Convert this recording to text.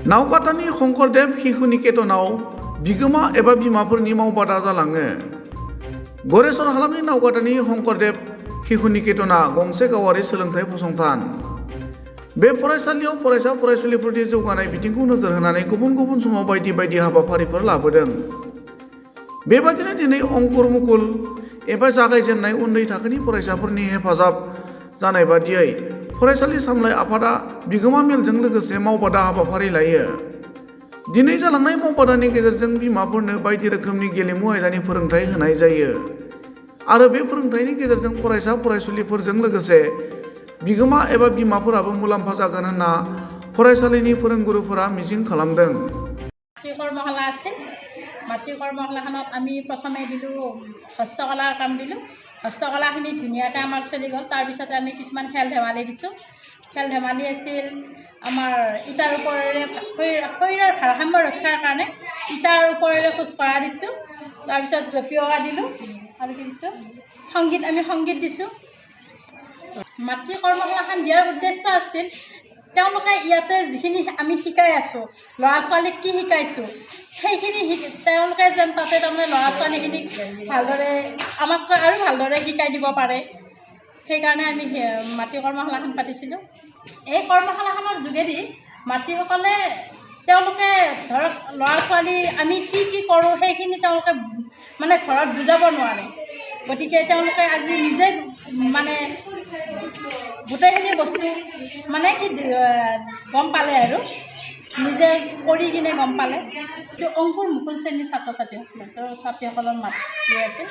नावकाटानि शंकरदेव शिशु निकेतनाव बिगोमा एबा बिमाफोरनि मावबादा जालाङो। गरेस्वर हालामनि नावकाटानि शंकरदेव शिशु निकेतना गंसे गावारि सोलोंथाइ फसंथान। बे फरायसालियाव फरायसा फरायसुलिफोरनि जौगानाय बिथिंखौ नोजोर होनानै गुबुन गुबुन समाव बायदि बायदि हाबाफारिफोर लाबोदों। बेबादिनो दिनै अंकुर मुकुल एबा जागायजेननाय उन्दै थाखोनि फरायसाफोरनि हेफाजाब जानाय बादियै फरायसालि सामलाय आफादा बिगोमा मेलजों लोगोसे मावबादा हाबाफारि लायो। दिनै जालांनाय मावबादानि गेजेरजों बिमाफोरनो बायदि रोखोमनि गेलेमु आयदानि फोरोंथाइ होनाय जायो आरो बे फोरोंथाइनि गेजेरजों फरायसा फरायसुलिफोरजों लोगोसे बिगोमा एबा बिमाफोराबो मुलाम्फा जागोन होनना फरायसालिनि फोरोंगुरुफोरा मिजिं खालामदों। কৰ্মশালা আছিল। মাতৃ কৰ্মশালাখনত আমি প্ৰথমে দিলোঁ হস্তকলাৰ কাম দিলোঁ। হস্তকলাখিনি ধুনীয়াকৈ আমাৰ চলি গ'ল। তাৰপিছতে আমি কিছুমান খেল ধেমালি দিছোঁ। খেল ধেমালি আছিল আমাৰ ইটাৰ ওপৰেৰে শৰীৰৰ ভাৰসাম্য ৰক্ষাৰ কাৰণে ইটাৰ ওপৰেৰে খোজ কঢ়া দিছোঁ। তাৰপিছত জপিওৱা দিলোঁ আৰু কি দিছোঁ সংগীত দিছোঁ। মাতৃ কৰ্মশালাখন দিয়াৰ উদ্দেশ্য আছিল তেওঁলোকে ইয়াতে যিখিনি আমি শিকাই আছোঁ, ল'ৰা ছোৱালীক কি শিকাইছোঁ সেইখিনি তেওঁলোকে যেন তাতে তাৰমানে ল'ৰা ছোৱালীখিনিক ভালদৰে আমাতকৈ আৰু ভালদৰে শিকাই দিব পাৰে। সেইকাৰণে আমি মাতৃ কৰ্মশালাখন পাতিছিলোঁ। এই কৰ্মশালাখনৰ যোগেদি মাতৃসকলে তেওঁলোকে ধৰক ল'ৰা ছোৱালী আমি কি কি কৰোঁ সেইখিনি তেওঁলোকে মানে ঘৰত বুজাব নোৱাৰে। গতিকে তেওঁলোকে আজি নিজে মানে গোটেইখিনি বস্তু মানে কি গম পালে আৰু নিজে কৰি কিনে গম পালে। অংকুৰ মুকুল শ্ৰেণীৰ ছাত্ৰ ছাত্ৰীসকলৰ মাত লৈ আছে।